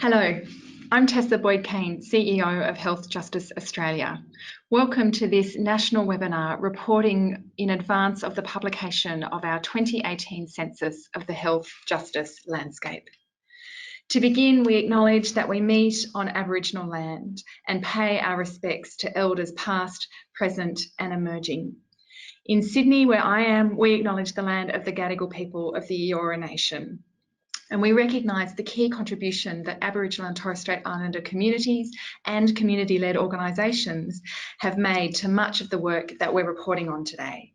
Hello, I'm Tessa Boyd-Kane, CEO of Health Justice Australia. Welcome to this national webinar reporting in advance of the publication of our 2018 census of the health justice landscape. To begin, we acknowledge that we meet on Aboriginal land and pay our respects to elders past, present and emerging. In Sydney, where I am, we acknowledge the land of the Gadigal people of the Eora Nation. And we recognise the key contribution that Aboriginal and Torres Strait Islander communities and community-led organisations have made to much of the work that we're reporting on today.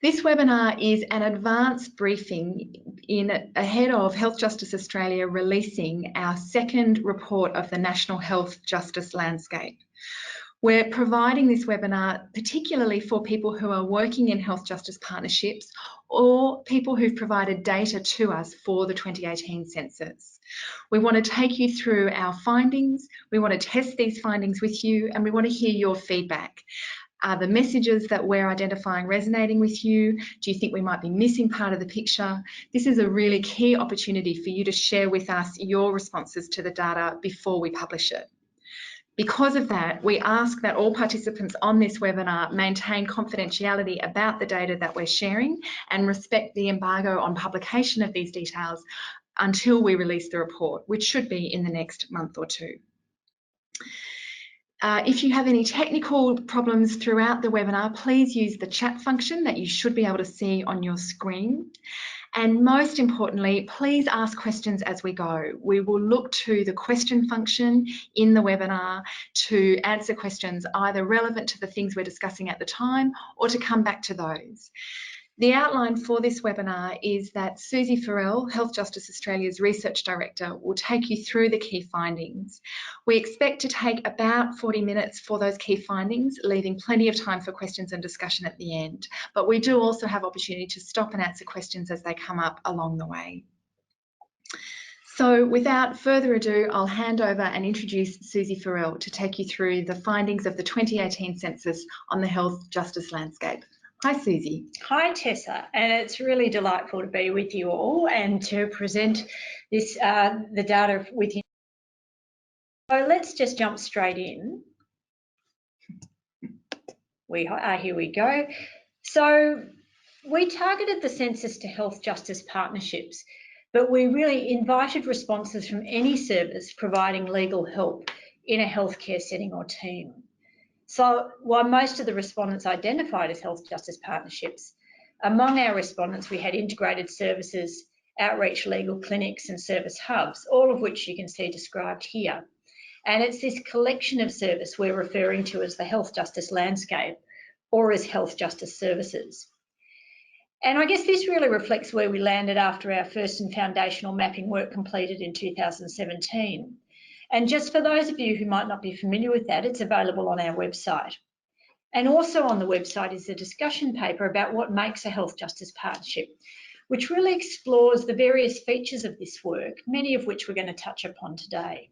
This webinar is an advance briefing ahead of Health Justice Australia releasing our second report of the National Health Justice Landscape. We're providing this webinar particularly for people who are working in health justice partnerships or people who've provided data to us for the 2018 census. We want to take you through our findings, we want to test these findings with you, and we want to hear your feedback. Are the messages that we're identifying resonating with you? Do you think we might be missing part of the picture? This is a really key opportunity for you to share with us your responses to the data before we publish it. Because of that, we ask that all participants on this webinar maintain confidentiality about the data that we're sharing and respect the embargo on publication of these details until we release the report, which should be in the next month or two. If you have any technical problems throughout the webinar, please use the chat function that you should be able to see on your screen. And most importantly, please ask questions as we go. We will look to the question function in the webinar to answer questions either relevant to the things we're discussing at the time or to come back to those. The outline for this webinar is that Susie Farrell, Health Justice Australia's Research Director, will take you through the key findings. We expect to take about 40 minutes for those key findings, leaving plenty of time for questions and discussion at the end. But we do also have opportunity to stop and answer questions as they come up along the way. So without further ado, I'll hand over and introduce Susie Farrell to take you through the findings of the 2018 census on the health justice landscape. Hi, Susie. Hi, Tessa, and it's really delightful to be with you all and to present this the data with you. So let's just jump straight in. Here we go. So we targeted the census to health justice partnerships, but we really invited responses from any service providing legal help in a healthcare setting or team. So while most of the respondents identified as health justice partnerships, among our respondents we had integrated services, outreach legal clinics and service hubs, all of which you can see described here. And it's this collection of service we're referring to as the health justice landscape or as health justice services. And I guess this really reflects where we landed after our first and foundational mapping work completed in 2017. And just for those of you who might not be familiar with that, it's available on our website. And also on the website is a discussion paper about what makes a health justice partnership, which really explores the various features of this work, many of which we're going to touch upon today.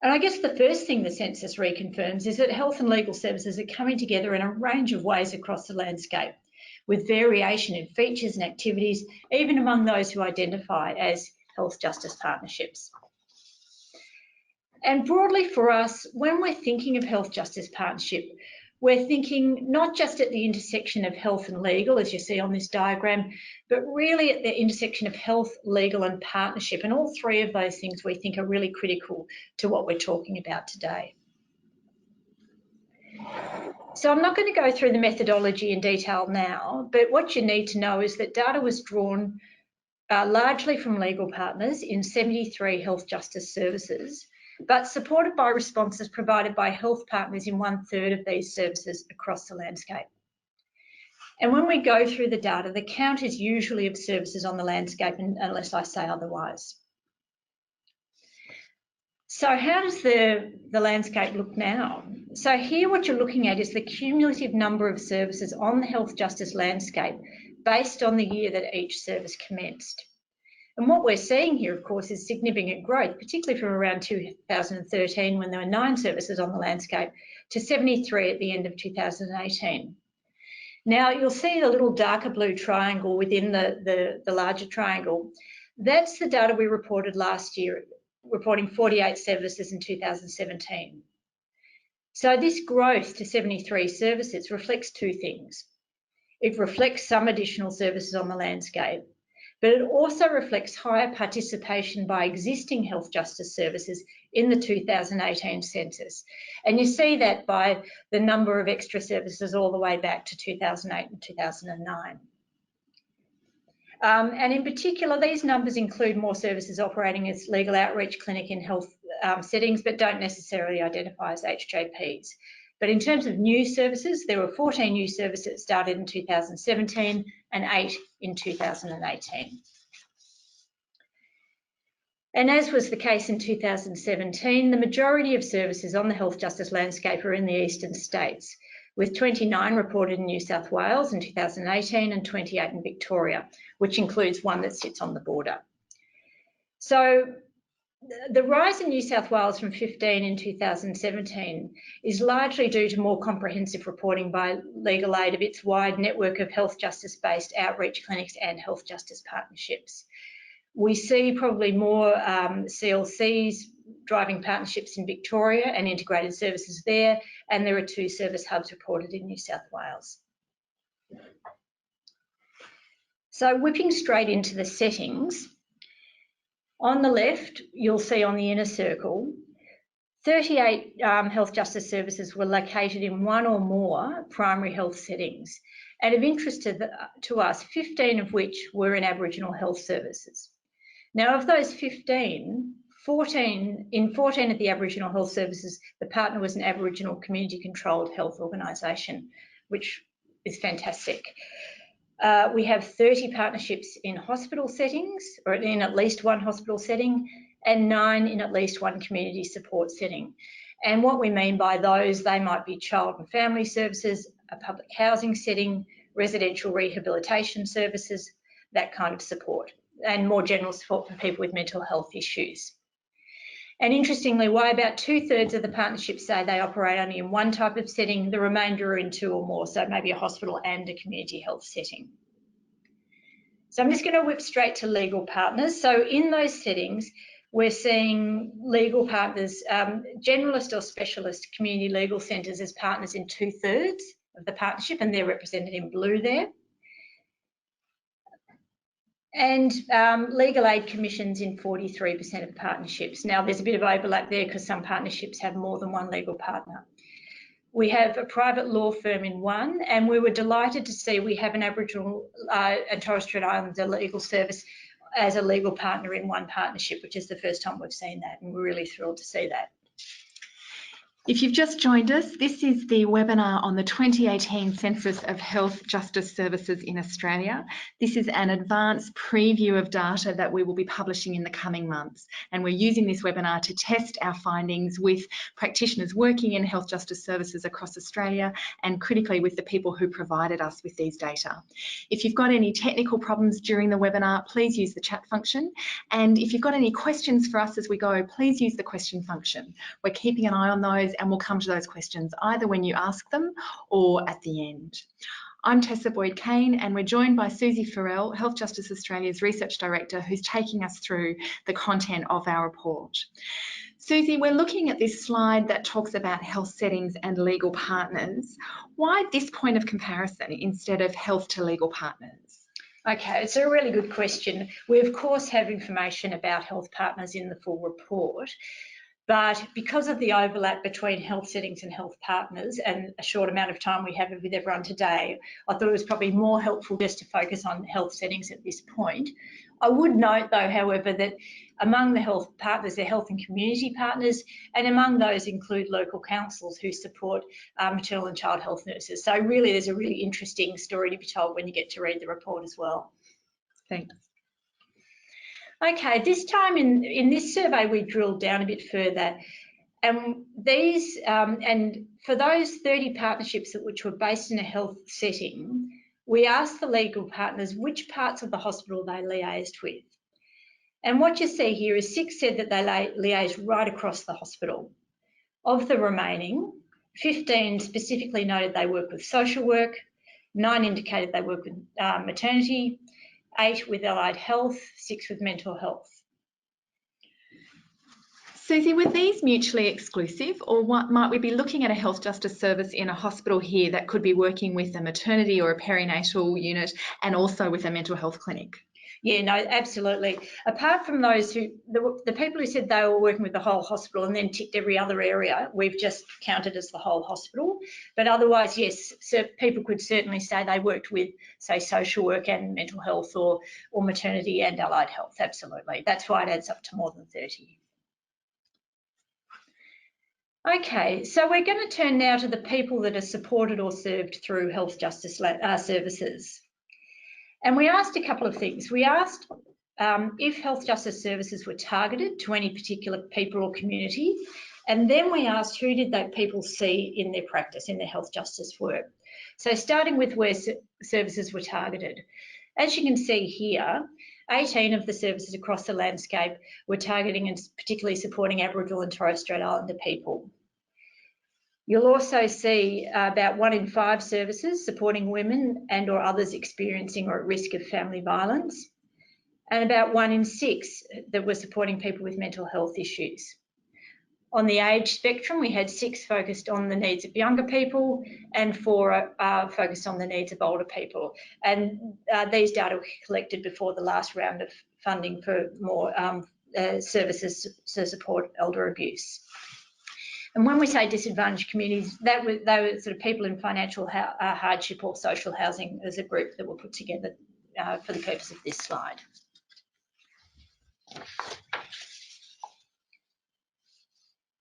And I guess the first thing the census reconfirms is that health and legal services are coming together in a range of ways across the landscape, with variation in features and activities, even among those who identify as health justice partnerships. And broadly for us, when we're thinking of health justice partnership, we're thinking not just at the intersection of health and legal, as you see on this diagram, but really at the intersection of health, legal and partnership. And all three of those things we think are really critical to what we're talking about today. So I'm not going to go through the methodology in detail now, but what you need to know is that data was drawn largely from legal partners in 73 health justice services, but supported by responses provided by health partners in 1/3 of these services across the landscape. And when we go through the data, the count is usually of services on the landscape unless I say otherwise. So how does the landscape look now? So here what you're looking at is the cumulative number of services on the health justice landscape based on the year that each service commenced. And what we're seeing here, of course, is significant growth, particularly from around 2013 when there were 9 services on the landscape to 73 at the end of 2018. Now, you'll see the little darker blue triangle within the larger triangle. That's the data we reported last year, reporting 48 services in 2017. So this growth to 73 services reflects two things. It reflects some additional services on the landscape, but it also reflects higher participation by existing health justice services in the 2018 census. And you see that by the number of extra services all the way back to 2008 and 2009. And in particular, these numbers include more services operating as legal outreach clinic in health settings, but don't necessarily identify as HJPs. But in terms of new services, there were 14 new services that started in 2017 and 8 in 2018. And as was the case in 2017, the majority of services on the health justice landscape are in the eastern states, with 29 reported in New South Wales in 2018 and 28 in Victoria, which includes one that sits on the border. So the rise in New South Wales from 15 in 2017 is largely due to more comprehensive reporting by Legal Aid of its wide network of health justice-based outreach clinics and health justice partnerships. We see probably more CLCs driving partnerships in Victoria and integrated services there, and there are 2 service hubs reported in New South Wales. So whipping straight into the settings, on the left, you'll see on the inner circle, 38 health justice services were located in one or more primary health settings. And of interest to us, 15 of which were in Aboriginal health services. Now, of those 15, 14 of the Aboriginal health services, the partner was an Aboriginal community-controlled health organisation, which is fantastic. We have 30 partnerships in hospital settings, or in at least one hospital setting, and 9 in at least one community support setting. And what we mean by those, they might be child and family services, a public housing setting, residential rehabilitation services, that kind of support, and more general support for people with mental health issues. And interestingly, why about 2/3 of the partnerships say they operate only in one type of setting, the remainder are in 2 or more, so maybe a hospital and a community health setting. So I'm just going to whip straight to legal partners. So in those settings, we're seeing legal partners, generalist or specialist community legal centres as partners in 2/3 of the partnership, and they're represented in blue there. And legal aid commissions in 43% of partnerships. Now, there's a bit of overlap there because some partnerships have more than one legal partner. We have a private law firm in one, and we were delighted to see we have an Aboriginal and Torres Strait Islander legal service as a legal partner in one partnership, which is the first time we've seen that, and we're really thrilled to see that. If you've just joined us, this is the webinar on the 2018 Census of Health Justice Services in Australia. This is an advanced preview of data that we will be publishing in the coming months. And we're using this webinar to test our findings with practitioners working in health justice services across Australia, and critically with the people who provided us with these data. If you've got any technical problems during the webinar, please use the chat function. And if you've got any questions for us as we go, please use the question function. We're keeping an eye on those, and we'll come to those questions either when you ask them or at the end. I'm Tessa Boyd-Kane, and we're joined by Susie Farrell, Health Justice Australia's Research Director, who's taking us through the content of our report. Susie, we're looking at this slide that talks about health settings and legal partners. Why this point of comparison instead of health to legal partners? Okay, it's a really good question. We, of course, have information about health partners in the full report. But because of the overlap between health settings and health partners and a short amount of time we have with everyone today, I thought it was probably more helpful just to focus on health settings at this point. I would note, though, however, that among the health partners, they're health and community partners, and among those include local councils who support maternal and child health nurses. So really, there's a really interesting story to be told when you get to read the report as well. Thanks. Okay, this time in this survey, we drilled down a bit further, and and for those 30 partnerships which were based in a health setting, we asked the legal partners which parts of the hospital they liaised with. And what you see here is 6 said that they liaised right across the hospital. Of the remaining, 15 specifically noted they work with social work, 9 indicated they work with maternity, 8 with allied health, 6 with mental health. Susie, were these mutually exclusive, or what, might we be looking at a health justice service in a hospital here that could be working with a maternity or a perinatal unit and also with a mental health clinic? Yeah, no, absolutely. Apart from those who, the people who said they were working with the whole hospital and then ticked every other area, we've just counted as the whole hospital. But otherwise, yes, so people could certainly say they worked with, say, social work and mental health or maternity and allied health, absolutely. That's why it adds up to more than 30. Okay, so we're going to turn now to the people that are supported or served through health justice services. And we asked a couple of things. We asked if health justice services were targeted to any particular people or community, and then we asked who did those people see in their practice, in their health justice work. So starting with where services were targeted. As you can see here, 18 of the services across the landscape were targeting and particularly supporting Aboriginal and Torres Strait Islander people. You'll also see about 1 in 5 services supporting women and or others experiencing or at risk of family violence, and about 1 in 6 that were supporting people with mental health issues. On the age spectrum, we had 6 focused on the needs of younger people and 4 focused on the needs of older people. And these data were collected before the last round of funding for more services to support elder abuse. And when we say disadvantaged communities, they were sort of people in financial hardship or social housing as a group that were put together for the purpose of this slide.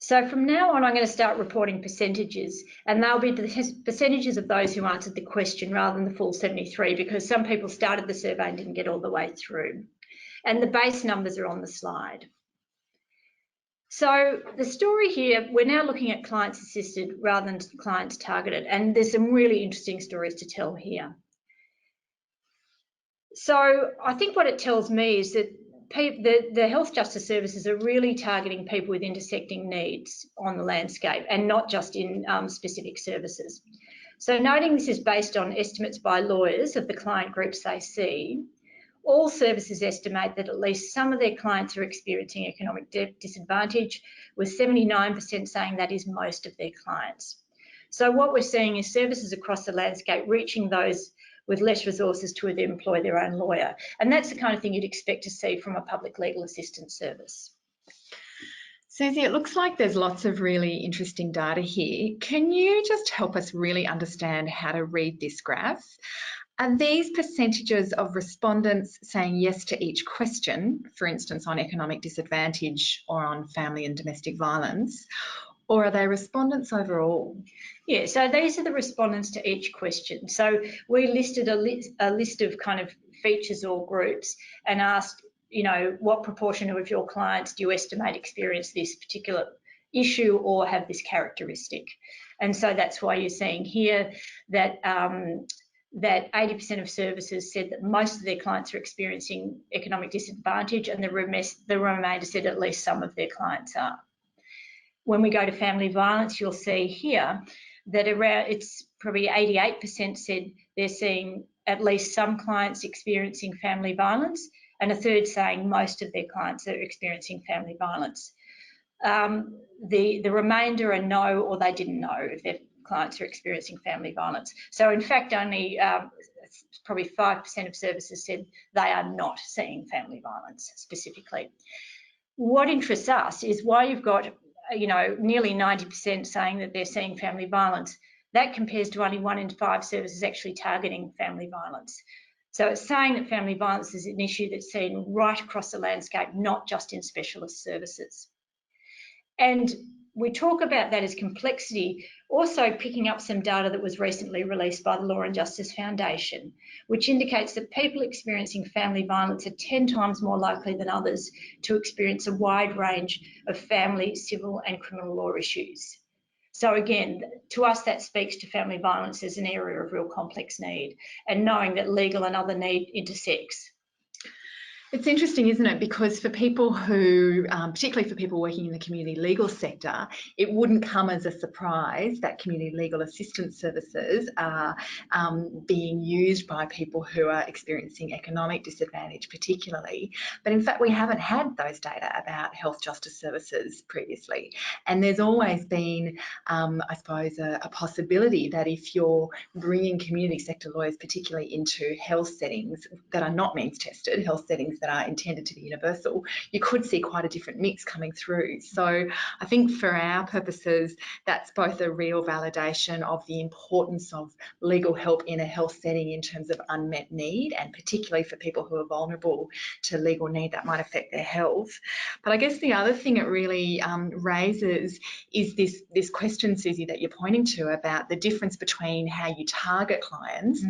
So from now on, I'm going to start reporting percentages, and they'll be the percentages of those who answered the question rather than the full 73, because some people started the survey and didn't get all the way through. And the base numbers are on the slide. So the story here, we're now looking at clients assisted rather than clients targeted, and there's some really interesting stories to tell here. So I think what it tells me is that the health justice services are really targeting people with intersecting needs on the landscape and not just in specific services. So noting this is based on estimates by lawyers of the client groups they see, all services estimate that at least some of their clients are experiencing economic disadvantage, with 79% saying that is most of their clients. So what we're seeing is services across the landscape reaching those with less resources to employ their own lawyer. And that's the kind of thing you'd expect to see from a public legal assistance service. Susie, it looks like there's lots of really interesting data here. Can you just help us really understand how to read this graph? Are these percentages of respondents saying yes to each question, for instance, on economic disadvantage or on family and domestic violence, or are they respondents overall? Yeah, so these are the respondents to each question. So we listed a list of kind of features or groups and asked, you know, what proportion of your clients do you estimate experience this particular issue or have this characteristic? And so that's why you're seeing here that that 80% of services said that most of their clients are experiencing economic disadvantage, and the remainder said at least some of their clients are. When we go to family violence, you'll see here that it's probably 88% said they're seeing at least some clients experiencing family violence, and a third saying most of their clients are experiencing family violence. The remainder are no, or they didn't know if their clients are experiencing family violence. So in fact, only probably 5% of services said they are not seeing family violence specifically. What interests us is why you've got, you know, nearly 90% saying that they're seeing family violence. That compares to only 1 in 5 services actually targeting family violence. So it's saying that family violence is an issue that's seen right across the landscape, not just in specialist services. And we talk about that as complexity, also picking up some data that was recently released by the Law and Justice Foundation, which indicates that people experiencing family violence are 10 times more likely than others to experience a wide range of family, civil and criminal law issues. So again, to us, that speaks to family violence as an area of real complex need, and knowing that legal and other need intersects. It's interesting, isn't it? Because for people who, particularly for people working in the community legal sector, it wouldn't come as a surprise that community legal assistance services are being used by people who are experiencing economic disadvantage, particularly. But in fact, we haven't had those data about health justice services previously. And there's always been, I suppose, a possibility that if you're bringing community sector lawyers, particularly into health settings that are not means tested, health settings that are intended to be universal, you could see quite a different mix coming through. So I think for our purposes, that's both a real validation of the importance of legal help in a health setting in terms of unmet need, and particularly for people who are vulnerable to legal need that might affect their health. But I guess the other thing it really raises is this question, Susie, that you're pointing to about the difference between how you target clients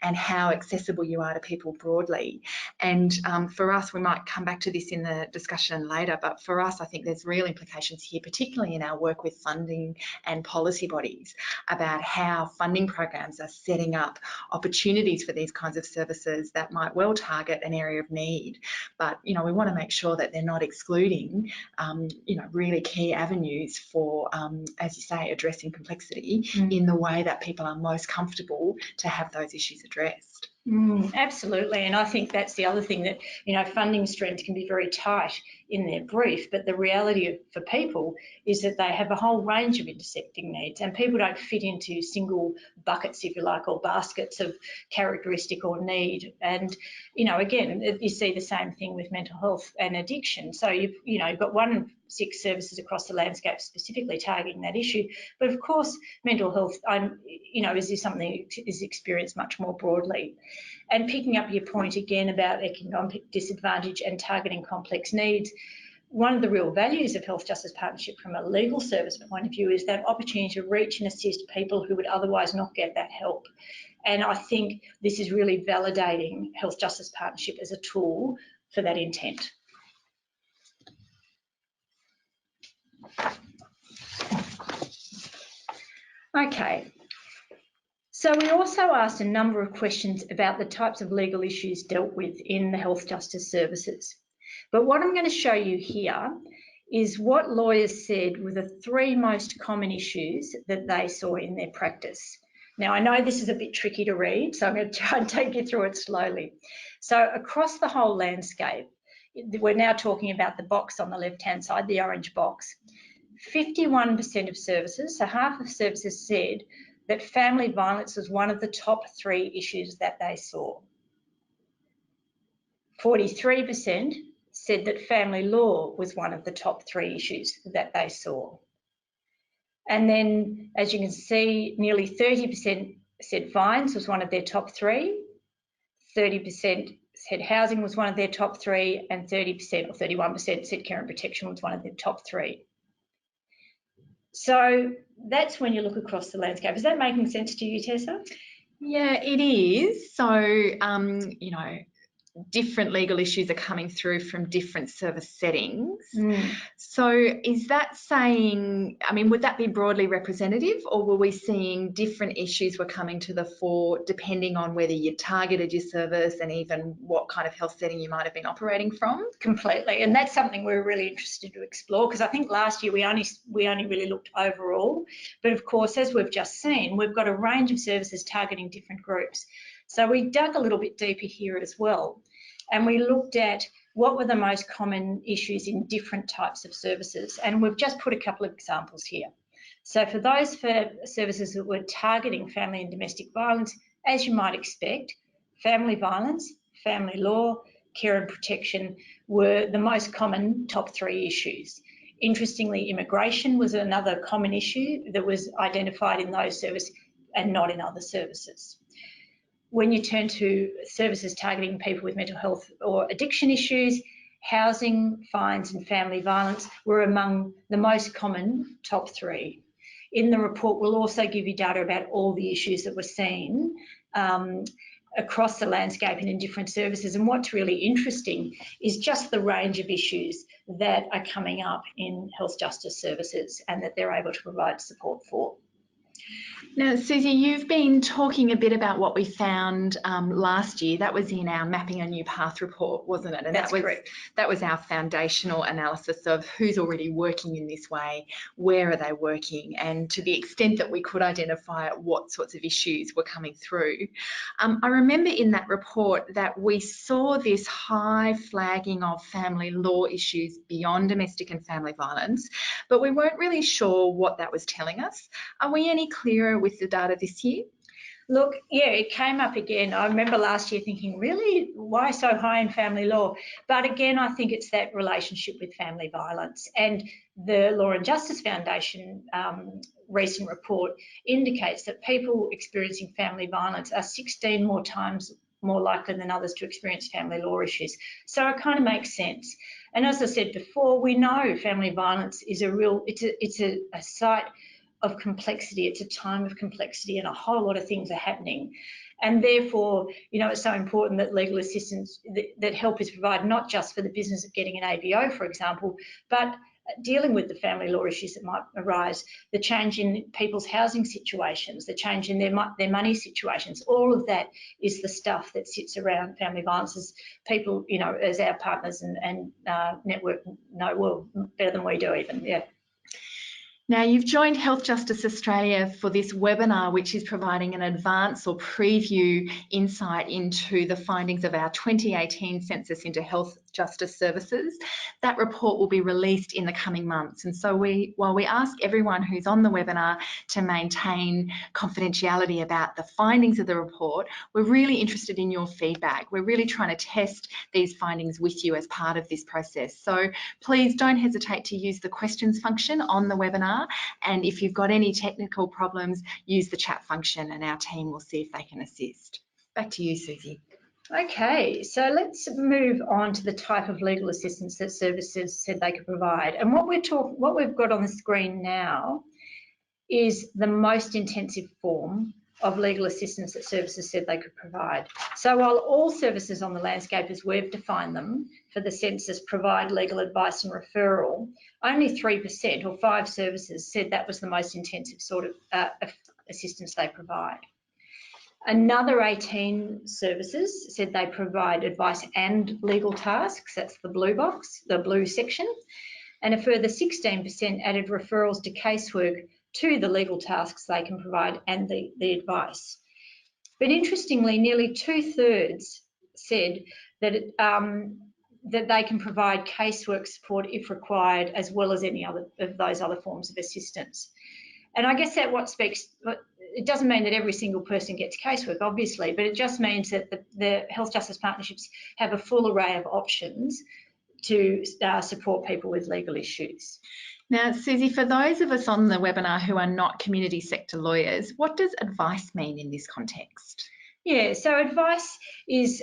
and how accessible you are to people broadly. And for us, we might come back to this in the discussion later, but for us, I think there's real implications here, particularly in our work with funding and policy bodies, about how funding programs are setting up opportunities for these kinds of services that might well target an area of need. But, we want to make sure that they're not excluding, really key avenues for, as you say, addressing complexity in the way that people are most comfortable to have those issues addressed. Absolutely, and I think that's the other thing, that funding streams can be very tight in their brief, but the reality for people is that they have a whole range of intersecting needs, and people don't fit into single buckets, if you like, or baskets of characteristic or need. And again, you see the same thing with mental health and addiction. So you've got 1 in 6 services across the landscape specifically targeting that issue, but of course mental health is something that is experienced much more broadly. And picking up your point again about economic disadvantage and targeting complex needs, one of the real values of Health Justice Partnership from a legal service point of view is that opportunity to reach and assist people who would otherwise not get that help. And I think this is really validating Health Justice Partnership as a tool for that intent. Okay. So we also asked a number of questions about the types of legal issues dealt with in the health justice services. But what I'm going to show you here is what lawyers said were the 3 most common issues that they saw in their practice. Now, I know this is a bit tricky to read, so I'm going to try and take you through it slowly. So across the whole landscape, we're now talking about the box on the left-hand side, the orange box. 51% of services, so half of services, said that family violence was one of the top 3 issues that they saw. 43% said that family law was one of the top 3 issues that they saw. And then, as you can see, nearly 30% said fines was one of their top 3, 30% said housing was one of their top 3, and 30% or 31% said care and protection was one of their top 3. So that's when you look across the landscape. Is that making sense to you, Tessa? Yeah, it is. So, different legal issues are coming through from different service settings. So is that saying, would that be broadly representative, or were we seeing different issues were coming to the fore depending on whether you targeted your service and even what kind of health setting you might have been operating from? Completely, and that's something we're really interested to explore, because I think last year we only really looked overall, but of course, as we've just seen, we've got a range of services targeting different groups. So we dug a little bit deeper here as well, and we looked at what were the most common issues in different types of services, and we've just put a couple of examples here. So for those services that were targeting family and domestic violence, as you might expect, family violence, family law, care and protection were the most common top 3 issues. Interestingly, immigration was another common issue that was identified in those services and not in other services. When you turn to services targeting people with mental health or addiction issues, housing, fines and family violence were among the most common top 3. In the report, we'll also give you data about all the issues that were seen across the landscape and in different services. And what's really interesting is just the range of issues that are coming up in health justice services and that they're able to provide support for. Now, Susie, you've been talking a bit about what we found last year. That was in our Mapping a New Path report, wasn't it? And That's correct. That was our foundational analysis of who's already working in this way, where are they working, and to the extent that we could identify what sorts of issues were coming through. I remember in that report that we saw this high flagging of family law issues beyond domestic and family violence, but we weren't really sure what that was telling us. Are we any clearer with the data this year? Look, yeah, it came up again. I remember last year thinking, really, why so high in family law? But again, I think it's that relationship with family violence. And the Law and Justice Foundation recent report indicates that people experiencing family violence are 16 more times more likely than others to experience family law issues. So it kind of makes sense. And as I said before, we know family violence is it's a site of complexity. It's a time of complexity, and a whole lot of things are happening. And therefore, you know, it's so important that legal assistance, that help is provided, not just for the business of getting an ABO, for example, but dealing with the family law issues that might arise, the change in people's housing situations, the change in their money situations. All of that is the stuff that sits around family violence, as people, you know, as our partners and network know well better than we do even, yeah. Now, you've joined Health Justice Australia for this webinar, which is providing an advance or preview insight into the findings of our 2018 census into health justice services. That report will be released in the coming months. And so while we ask everyone who's on the webinar to maintain confidentiality about the findings of the report, we're really interested in your feedback. We're really trying to test these findings with you as part of this process. So please don't hesitate to use the questions function on the webinar. And if you've got any technical problems, use the chat function and our team will see if they can assist. Back to you, Susie. Okay, so let's move on to the type of legal assistance that services said they could provide. And what we've got on the screen now is the most intensive form of legal assistance that services said they could provide. So while all services on the landscape as we've defined them for the census provide legal advice and referral, only 3% or 5 services said that was the most intensive sort of assistance they provide. Another 18 services said they provide advice and legal tasks. That's the blue box, the blue section. And a further 16% added referrals to casework to the legal tasks they can provide and the advice. But interestingly, nearly 2/3 said that that they can provide casework support if required, as well as any other of those other forms of assistance. And I guess that it doesn't mean that every single person gets casework, obviously, but it just means that the health justice partnerships have a full array of options to support people with legal issues. Now, Susie, for those of us on the webinar who are not community sector lawyers, what does advice mean in this context? Yeah, so advice is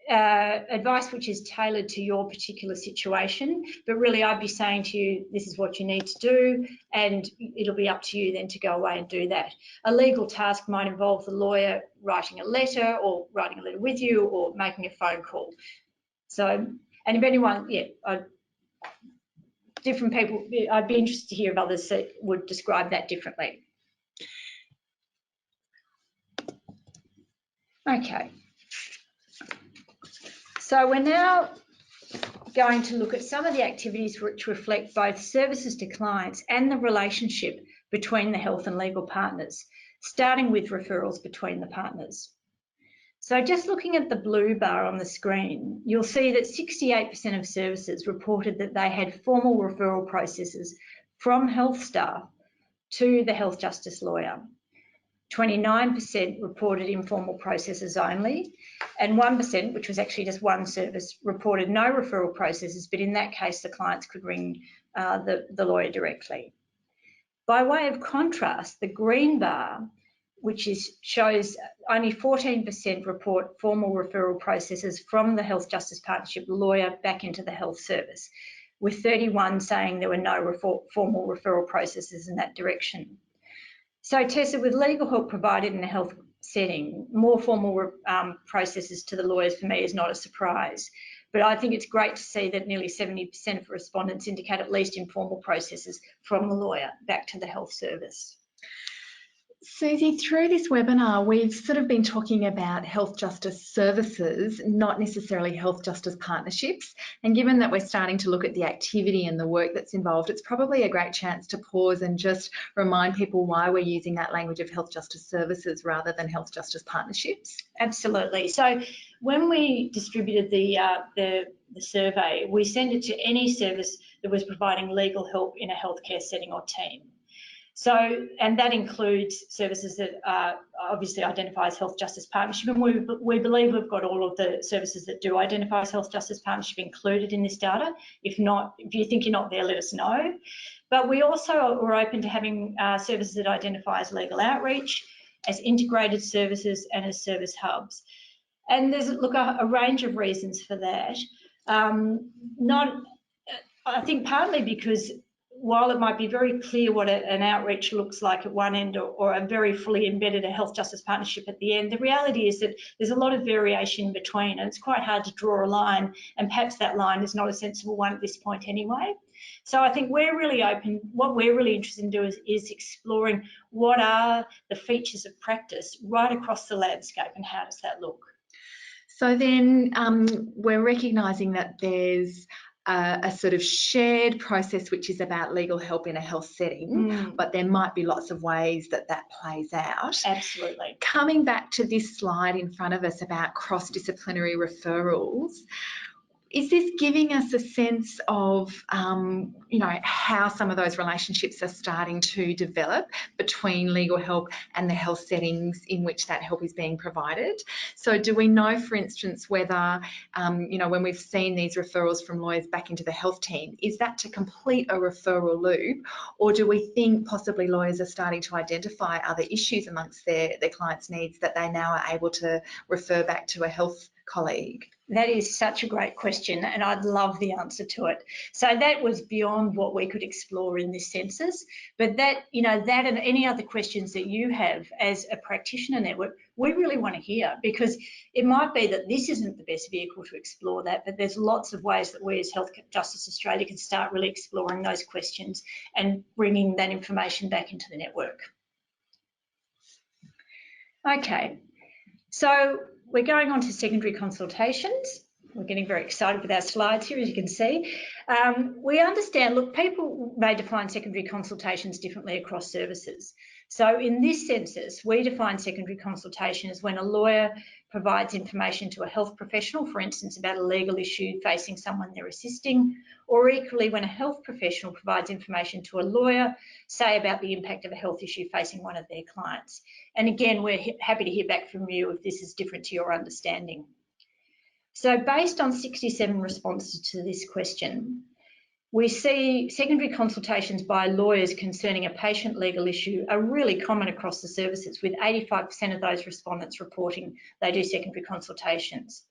advice which is tailored to your particular situation, but really I'd be saying to you, this is what you need to do, and it'll be up to you then to go away and do that. A legal task might involve the lawyer writing a letter, or writing a letter with you, or making a phone call. So, and if anyone, different people, I'd be interested to hear if others would describe that differently. Okay. So we're now going to look at some of the activities which reflect both services to clients and the relationship between the health and legal partners, starting with referrals between the partners. So just looking at the blue bar on the screen, you'll see that 68% of services reported that they had formal referral processes from health staff to the health justice lawyer. 29% reported informal processes only, and 1%, which was actually just one service, reported no referral processes, but in that case, the clients could ring the lawyer directly. By way of contrast, the green bar, which shows only 14% report formal referral processes from the Health Justice Partnership lawyer back into the health service, with 31 saying there were no formal referral processes in that direction. So Tessa, with legal help provided in a health setting, more formal processes to the lawyers for me is not a surprise. But I think it's great to see that nearly 70% of respondents indicate at least informal processes from the lawyer back to the health service. Susie, through this webinar, we've sort of been talking about health justice services, not necessarily health justice partnerships. And given that we're starting to look at the activity and the work that's involved, it's probably a great chance to pause and just remind people why we're using that language of health justice services rather than health justice partnerships. Absolutely. So when we distributed the survey, we sent it to any service that was providing legal help in a healthcare setting or team. So, and that includes services that obviously identify as health justice partnership, and we believe we've got all of the services that do identify as health justice partnership included in this data. If not, if you think you're not there, let us know. But we also are open to having services that identify as legal outreach, as integrated services, and as service hubs. And there's a range of reasons for that. I think partly because while it might be very clear what an outreach looks like at one end or a very fully embedded health justice partnership at the end, the reality is that there's a lot of variation in between, and it's quite hard to draw a line, and perhaps that line is not a sensible one at this point anyway. So I think we're really open. What we're really interested in doing is exploring what are the features of practice right across the landscape, and how does that look? So then we're recognising that there's a sort of shared process which is about legal help in a health setting, but there might be lots of ways that that plays out. Absolutely. Coming back to this slide in front of us about cross-disciplinary referrals, is this giving us a sense of, you know, how some of those relationships are starting to develop between legal help and the health settings in which that help is being provided? So do we know, for instance, whether, you know, when we've seen these referrals from lawyers back into the health team, is that to complete a referral loop, or do we think possibly lawyers are starting to identify other issues amongst their clients' needs that they now are able to refer back to a health colleague? That is such a great question, and I'd love the answer to it. So that was beyond what we could explore in this census, but that, you know, that and any other questions that you have as a practitioner network, we really want to hear, because it might be that this isn't the best vehicle to explore that, but there's lots of ways that we as Health Justice Australia can start really exploring those questions and bringing that information back into the network. Okay, so we're going on to secondary consultations. We're getting very excited with our slides here, as you can see. We understand, look, people may define secondary consultations differently across services. So in this census, we define secondary consultation as when a lawyer provides information to a health professional, for instance, about a legal issue facing someone they're assisting, or equally when a health professional provides information to a lawyer, say about the impact of a health issue facing one of their clients. And again, we're happy to hear back from you if this is different to your understanding. So based on 67 responses to this question, we see secondary consultations by lawyers concerning a patient legal issue are really common across the services, with 85% of those respondents reporting they do secondary consultations.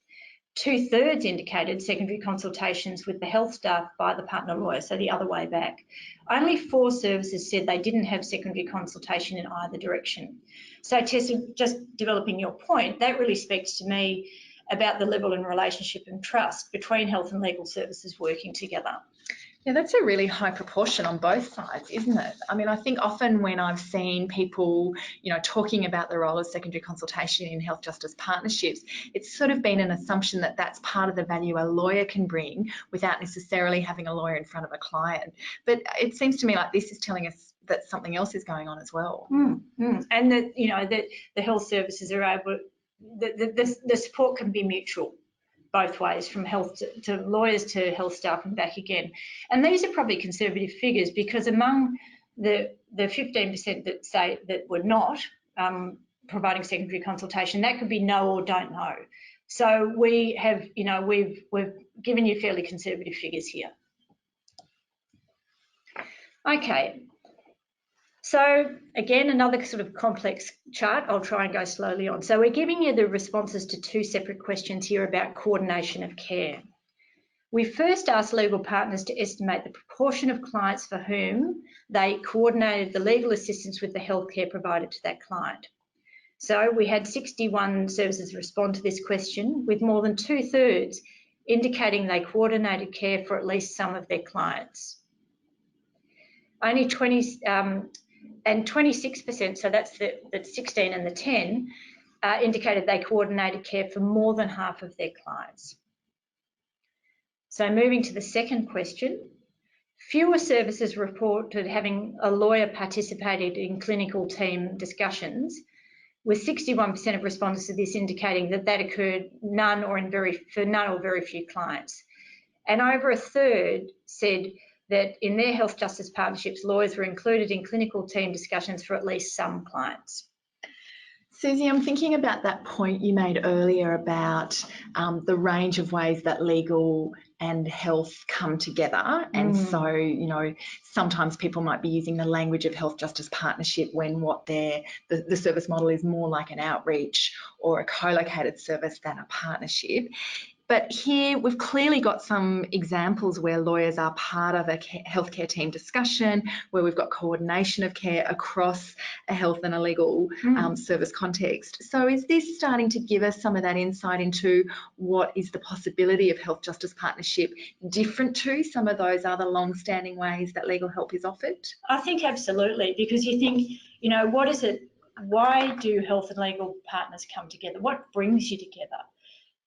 2/3 indicated secondary consultations with the health staff by the partner lawyer, so the other way back. Only 4 services said they didn't have secondary consultation in either direction. So Tessa, just developing your point, that really speaks to me about the level and relationship and trust between health and legal services working together. Yeah, that's a really high proportion on both sides, isn't it? I mean, I think often when I've seen people, you know, talking about the role of secondary consultation in health justice partnerships, it's sort of been an assumption that that's part of the value a lawyer can bring without necessarily having a lawyer in front of a client. But it seems to me like this is telling us that something else is going on as well. And that, you know, that the health services are able, the support can be mutual both ways, from health to lawyers to health staff and back again. And these are probably conservative figures, because among the 15% that say that we're not providing secondary consultation, that could be no or don't know. So we have, you know, we've given you fairly conservative figures here. Okay. So again, another sort of complex chart. I'll try and go slowly on. So we're giving you the responses to 2 separate questions here about coordination of care. We first asked legal partners to estimate the proportion of clients for whom they coordinated the legal assistance with the healthcare provided to that client. So we had 61 services respond to this question, with more than 2/3 indicating they coordinated care for at least some of their clients. Only 26%, so that's the 16 and the 10, indicated they coordinated care for more than half of their clients. So moving to the second question, fewer services reported having a lawyer participated in clinical team discussions, with 61% of respondents to this indicating that occurred none or very few clients. And over a third said that in their health justice partnerships, lawyers were included in clinical team discussions for at least some clients. Susie, I'm thinking about that point you made earlier about the range of ways that legal and health come together. And so, you know, sometimes people might be using the language of health justice partnership when what the service model is more like an outreach or a co-located service than a partnership. But here we've clearly got some examples where lawyers are part of a healthcare team discussion, where we've got coordination of care across a health and a legal service context. So is this starting to give us some of that insight into what is the possibility of health justice partnership different to some of those other long-standing ways that legal help is offered? I think absolutely, because you think, you know, what is it, why do health and legal partners come together? What brings you together?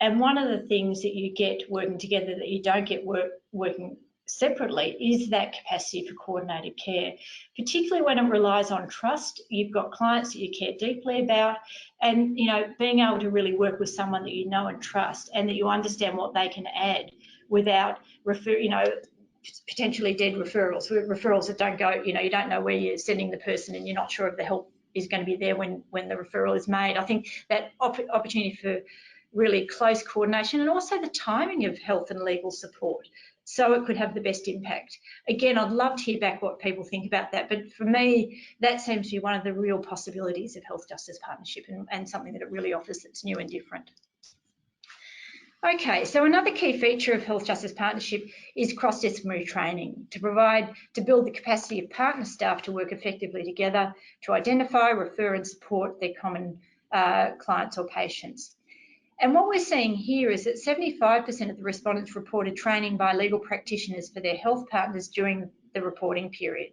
And one of the things that you get working together that you don't get working separately is that capacity for coordinated care, particularly when it relies on trust. You've got clients that you care deeply about, and, you know, being able to really work with someone that you know and trust and that you understand what they can add without potentially dead referrals that don't go, you know, you don't know where you're sending the person and you're not sure if the help is going to be there when the referral is made. I think that opportunity for really close coordination and also the timing of health and legal support, so it could have the best impact. Again, I'd love to hear back what people think about that, but for me, that seems to be one of the real possibilities of health justice partnership and something that it really offers that's new and different. Okay, so another key feature of health justice partnership is cross-disciplinary training to build the capacity of partner staff to work effectively together to identify, refer and support their common clients or patients. And what we're seeing here is that 75% of the respondents reported training by legal practitioners for their health partners during the reporting period.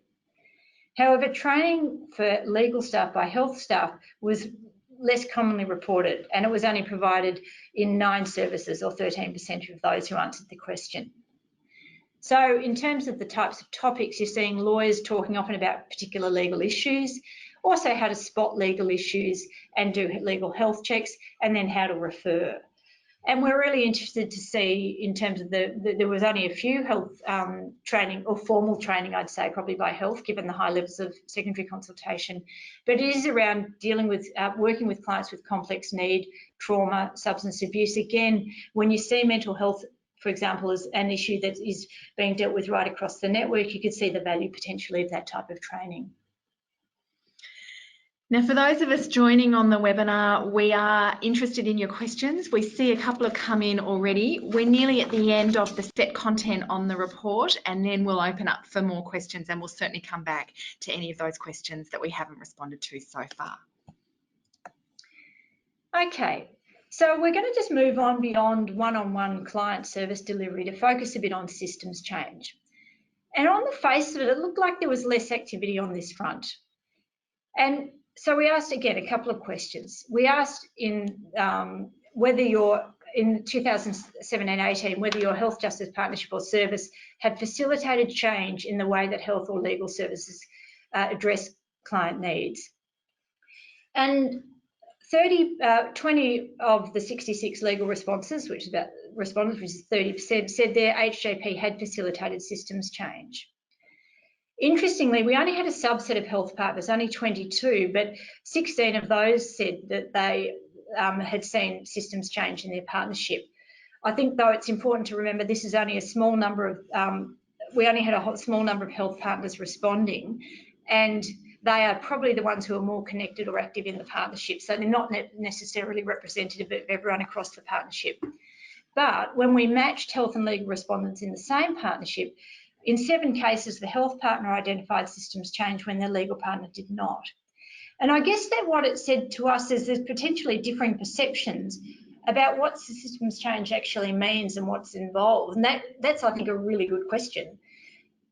However, training for legal staff by health staff was less commonly reported, and it was only provided in 9 services, or 13% of those who answered the question. So in terms of the types of topics, you're seeing lawyers talking often about particular legal issues, also how to spot legal issues and do legal health checks, and then how to refer. And we're really interested to see, in terms of there was only a few health training, or formal training, I'd say, probably by health, given the high levels of secondary consultation. But it is around dealing with, working with clients with complex need, trauma, substance abuse. Again, when you see mental health, for example, as an issue that is being dealt with right across the network, you could see the value potentially of that type of training. Now, for those of us joining on the webinar, we are interested in your questions. We see a couple have come in already. We're nearly at the end of the set content on the report, and then we'll open up for more questions, and we'll certainly come back to any of those questions that we haven't responded to so far. Okay, so we're going to just move on beyond one-on-one client service delivery to focus a bit on systems change. And on the face of it, it looked like there was less activity on this front. And so we asked, again, a couple of questions. We asked whether in 2017-18, whether your health justice partnership or service had facilitated change in the way that health or legal services address client needs. And 20 of the 66 legal responses, which is 30%, said their HJP had facilitated systems change. Interestingly, we only had a subset of health partners, only 22, but 16 of those said that they had seen systems change in their partnership. I think, though, it's important to remember this is only a small number of, we only had a small number of health partners responding, and they are probably the ones who are more connected or active in the partnership, so they're not necessarily representative of everyone across the partnership. But when we matched health and legal respondents in the same partnership, in 7 cases, the health partner identified systems change when their legal partner did not. And I guess that what it said to us is there's potentially differing perceptions about what systems change actually means and what's involved. And that's, I think, a really good question.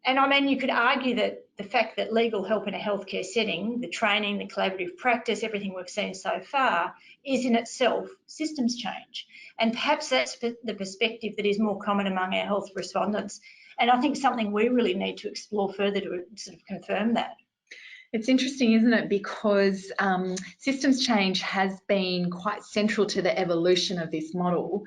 And I mean, you could argue that the fact that legal help in a healthcare setting, the training, the collaborative practice, everything we've seen so far, is in itself systems change. And perhaps that's the perspective that is more common among our health respondents. And I think something we really need to explore further to sort of confirm that. It's interesting, isn't it? Because systems change has been quite central to the evolution of this model.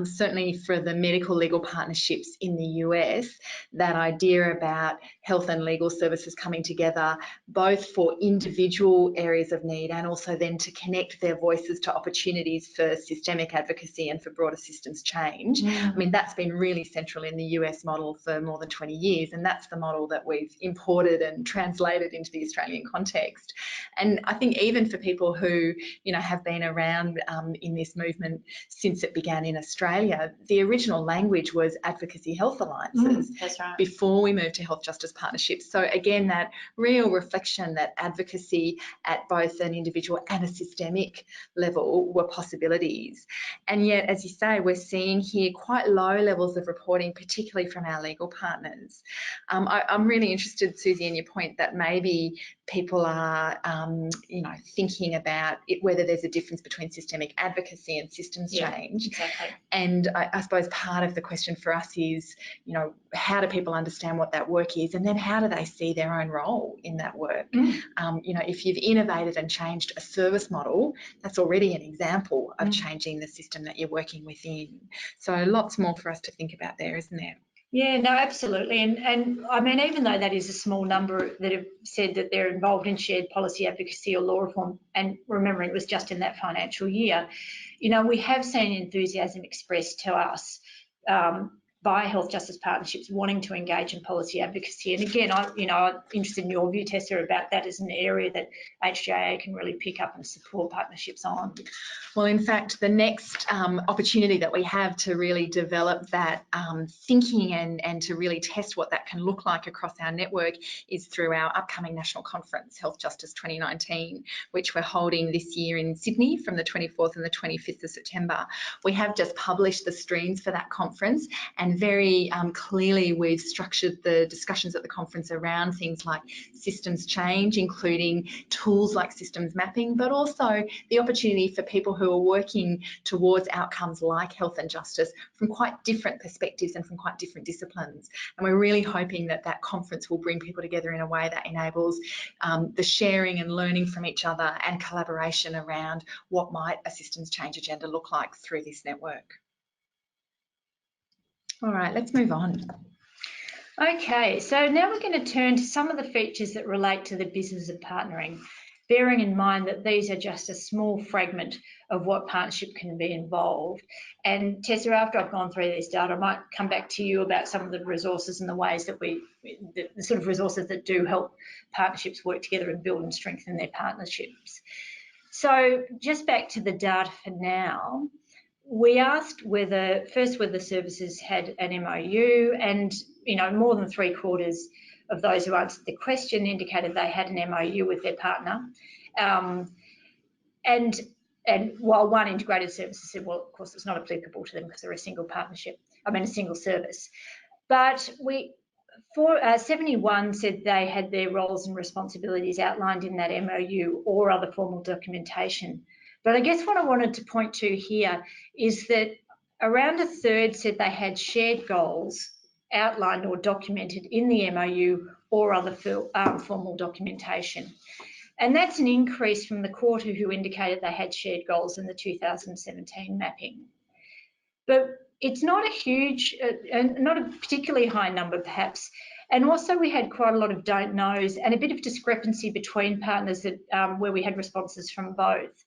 Certainly for the medical legal partnerships in the US, that idea about health and legal services coming together, both for individual areas of need and also then to connect their voices to opportunities for systemic advocacy and for broader systems change. I mean, that's been really central in the US model for more than 20 years, and that's the model that we've imported and translated into the Australian context. And I think even for people who, you know, have been around in this movement since it began in Australia, the original language was advocacy health alliances. That's right. Before we moved to health justice partnerships. So again, that real reflection that advocacy at both an individual and a systemic level were possibilities. And yet, as you say, we're seeing here quite low levels of reporting, particularly from our legal partners. I'm really interested, Susie, in your point that maybe people are, you know, thinking about whether there's a difference between systemic advocacy and systems change. Exactly. And I suppose part of the question for us is, you know, how do people understand what that work is, and then how do they see their own role in that work? You know, if you've innovated and changed a service model, that's already an example of changing the system that you're working within. So lots more for us to think about there, isn't there? Yeah, no, absolutely. And I mean, even though that is a small number that have said that they're involved in shared policy advocacy or law reform, and remembering it was just in that financial year, you know, we have seen enthusiasm expressed to us by health justice partnerships wanting to engage in policy advocacy. And again, I'm interested in your view, Tessa, about that as an area that HJA can really pick up and support partnerships on. Well, in fact, the next opportunity that we have to really develop that thinking and to really test what that can look like across our network is through our upcoming national conference, Health Justice 2019, which we're holding this year in Sydney from the 24th and the 25th of September. We have just published the streams for that conference, and very clearly we've structured the discussions at the conference around things like systems change, including tools like systems mapping, but also the opportunity for people who are working towards outcomes like health and justice from quite different perspectives and from quite different disciplines. And we're really hoping that that conference will bring people together in a way that enables the sharing and learning from each other and collaboration around what might a systems change agenda look like through this network. All right, let's move on. Okay, so now we're going to turn to some of the features that relate to the business of partnering, bearing in mind that these are just a small fragment of what partnership can be involved. And Tessa, after I've gone through this data, I might come back to you about some of the resources and the ways that the sort of resources that do help partnerships work together and build and strengthen their partnerships. So just back to the data for now. We asked whether services had an MOU, and more than 3/4 of those who answered the question indicated they had an MOU with their partner. And while one integrated service said, well, of course, it's not applicable to them because they're a single service. But 71 said they had their roles and responsibilities outlined in that MOU or other formal documentation. But I guess what I wanted to point to here is that around 1/3 said they had shared goals outlined or documented in the MOU or other formal documentation. And that's an increase from the 1/4 who indicated they had shared goals in the 2017 mapping. But it's not a huge, not a particularly high number perhaps. And also we had quite a lot of don't knows and a bit of discrepancy between partners that, where we had responses from both.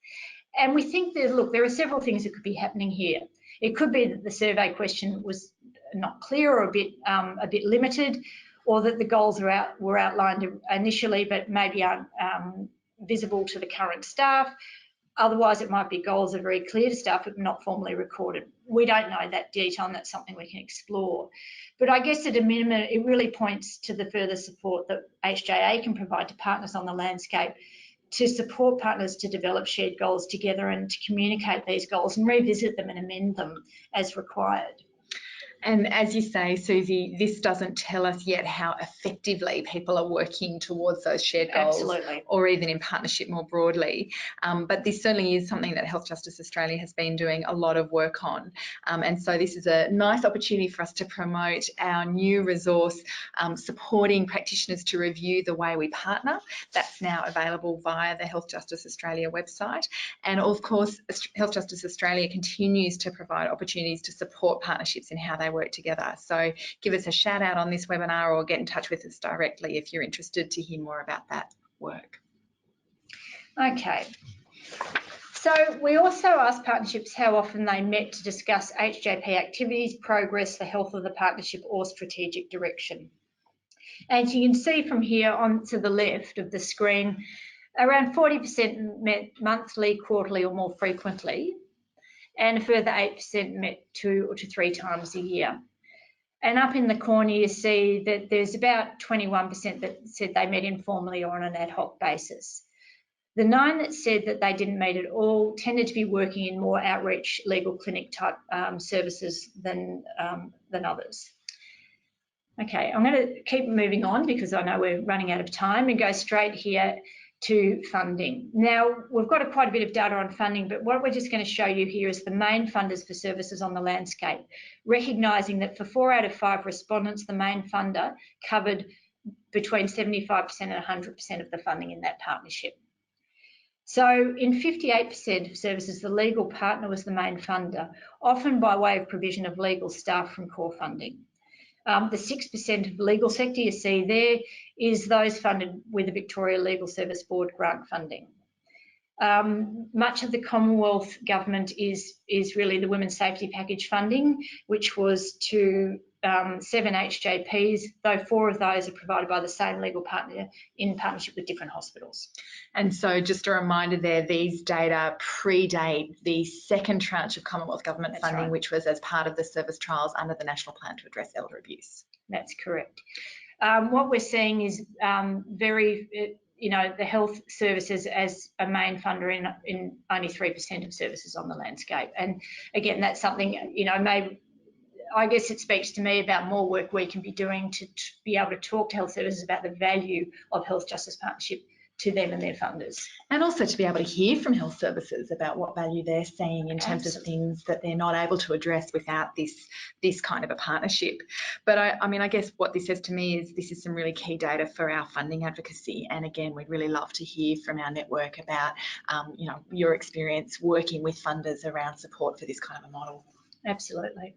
And we think that, look, there are several things that could be happening here. It could be that the survey question was not clear or a bit limited, or that the goals were outlined initially but maybe aren't visible to the current staff. Otherwise, it might be goals are very clear to staff but not formally recorded. We don't know that detail, and that's something we can explore. But I guess at a minimum, it really points to the further support that HJA can provide to partners on the landscape to support partners to develop shared goals together and to communicate these goals and revisit them and amend them as required. And as you say, Susie, this doesn't tell us yet how effectively people are working towards those shared goals. Absolutely. Or even in partnership more broadly. But this certainly is something that Health Justice Australia has been doing a lot of work on. And so this is a nice opportunity for us to promote our new resource, supporting practitioners to review the way we partner. That's now available via the Health Justice Australia website. And of course, Health Justice Australia continues to provide opportunities to support partnerships in how they work together. So give us a shout out on this webinar or get in touch with us directly if you're interested to hear more about that work. Okay. So we also asked partnerships how often they met to discuss HJP activities, progress, the health of the partnership or strategic direction. As you can see from here on to the left of the screen, around 40% met monthly, quarterly or more frequently, and a further 8% met 2 to 3 times a year. And up in the corner, you see that there's about 21% that said they met informally or on an ad hoc basis. The 9 that said that they didn't meet at all tended to be working in more outreach legal clinic type services than others. Okay, I'm going to keep moving on because I know we're running out of time and go straight here to funding. Now, we've got quite a bit of data on funding, but what we're just going to show you here is the main funders for services on the landscape, recognising that for 4 out of 5 respondents, the main funder covered between 75% and 100% of the funding in that partnership. So in 58% of services, the legal partner was the main funder, often by way of provision of legal staff from core funding. The 6% of legal sector you see there is those funded with the Victoria Legal Service Board grant funding. Much of the Commonwealth Government is really the Women's Safety Package funding, which was to 7 HJPs, though 4 of those are provided by the same legal partner in partnership with different hospitals. And so just a reminder there, these data predate the second tranche of Commonwealth Government That's funding, right. which was as part of the service trials under the National Plan to Address Elder Abuse. That's correct. What we're seeing is the health services as a main funder in only 3% of services on the landscape. And again, that's something, maybe I guess it speaks to me about more work we can be doing to be able to talk to health services about the value of health justice partnership to them and their funders. And also to be able to hear from health services about what value they're seeing in terms of things that they're not able to address without this kind of a partnership. But I guess what this says to me is this is some really key data for our funding advocacy. And again, we'd really love to hear from our network about, your experience working with funders around support for this kind of a model. Absolutely.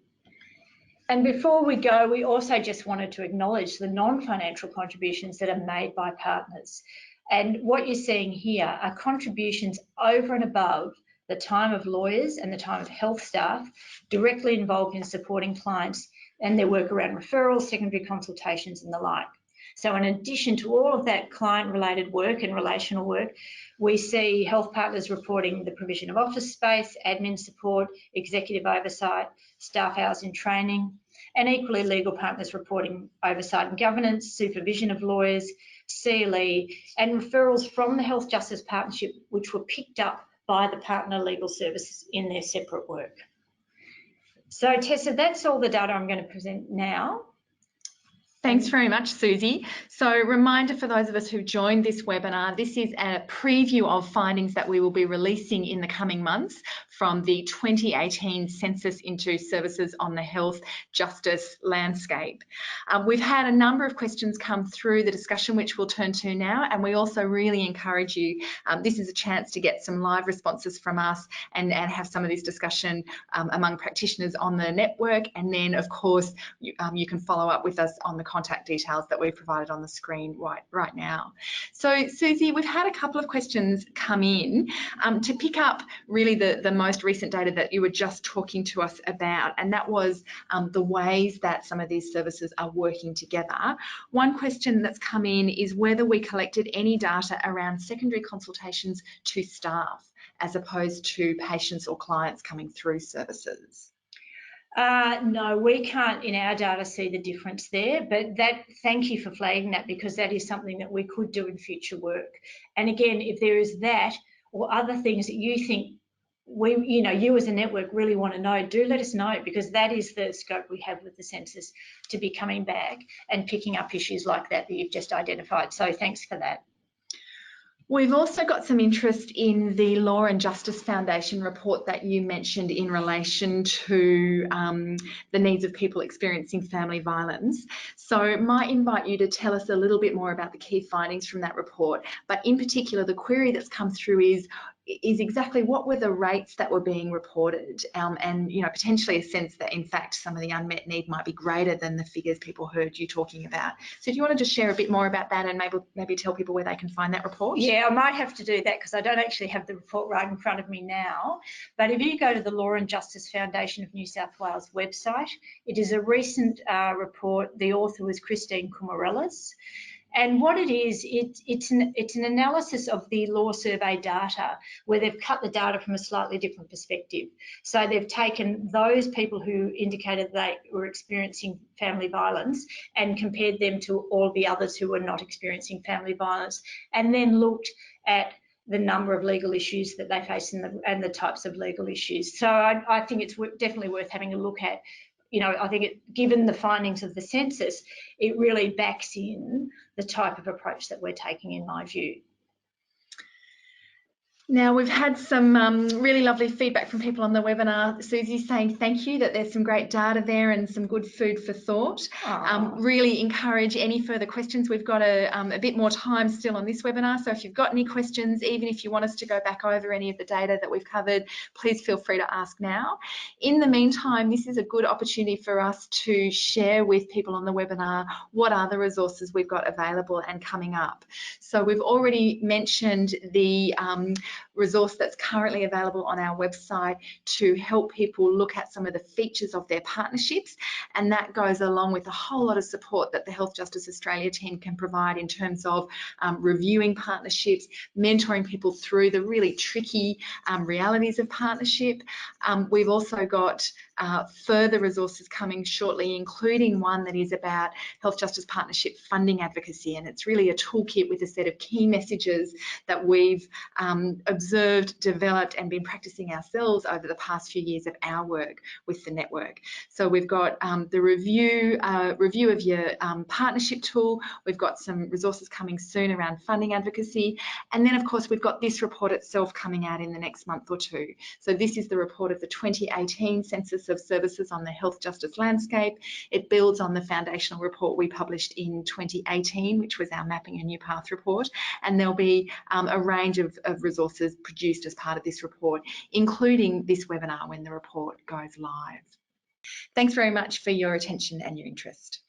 And before we go, we also just wanted to acknowledge the non-financial contributions that are made by partners. And what you're seeing here are contributions over and above the time of lawyers and the time of health staff directly involved in supporting clients and their work around referrals, secondary consultations and the like. So in addition to all of that client-related work and relational work, we see health partners reporting the provision of office space, admin support, executive oversight, staff hours and training, and equally legal partners reporting oversight and governance, supervision of lawyers, CLE, and referrals from the Health Justice Partnership, which were picked up by the partner legal services in their separate work. So Tessa, that's all the data I'm going to present now. Thanks very much, Susie. So reminder for those of us who've joined this webinar, this is a preview of findings that we will be releasing in the coming months from the 2018 census into services on the health justice landscape. We've had a number of questions come through the discussion, which we'll turn to now, and we also really encourage you, this is a chance to get some live responses from us and have some of this discussion among practitioners on the network, and then of course you can follow up with us on the contact details that we've provided on the screen right now. So Susie, we've had a couple of questions come in to pick up really the most recent data that you were just talking to us about, and that was the ways that some of these services are working together. One question that's come in is whether we collected any data around secondary consultations to staff as opposed to patients or clients coming through services. No, we can't in our data see the difference there, but thank you for flagging that, because that is something that we could do in future work. And again, if there is that or other things that you think you as a network really want to know, do let us know, because that is the scope we have with the census, to be coming back and picking up issues like that you've just identified. So thanks for that. We've also got some interest in the Law and Justice Foundation report that you mentioned in relation to the needs of people experiencing family violence. So I might invite you to tell us a little bit more about the key findings from that report, but in particular the query that's come through is exactly what were the rates that were being reported, and potentially a sense that in fact some of the unmet need might be greater than the figures people heard you talking about. So do you want to just share a bit more about that and maybe tell people where they can find that report? Yeah, I might have to do that because I don't actually have the report right in front of me now. But if you go to the Law and Justice Foundation of New South Wales website, it is a recent report. The author was Christine Kumarellas. And what it is, it's an analysis of the law survey data where they've cut the data from a slightly different perspective. So they've taken those people who indicated they were experiencing family violence and compared them to all the others who were not experiencing family violence, and then looked at the number of legal issues that they face and the types of legal issues. So I think it's definitely worth having a look at. I think given the findings of the census, it really backs in the type of approach that we're taking, in my view. Now, we've had some really lovely feedback from people on the webinar. Susie saying thank you, that there's some great data there and some good food for thought. Really encourage any further questions. We've got a bit more time still on this webinar, so if you've got any questions, even if you want us to go back over any of the data that we've covered, please feel free to ask now. In the meantime, this is a good opportunity for us to share with people on the webinar what other resources we've got available and coming up. So we've already mentioned the resource that's currently available on our website to help people look at some of the features of their partnerships, and that goes along with a whole lot of support that the Health Justice Australia team can provide in terms of reviewing partnerships, mentoring people through the really tricky realities of partnership. We've also got further resources coming shortly, including one that is about health justice partnership funding advocacy, and it's really a toolkit with a set of key messages that we've observed, developed and been practicing ourselves over the past few years of our work with the network. So we've got the review of your partnership tool. We've got some resources coming soon around funding advocacy, and then of course we've got this report itself coming out in the next month or two. So this is the report of the 2018 Census of Services on the Health Justice Landscape. It builds on the foundational report we published in 2018, which was our Mapping a New Path report, and there'll be a range of resources produced as part of this report, including this webinar when the report goes live. Thanks very much for your attention and your interest.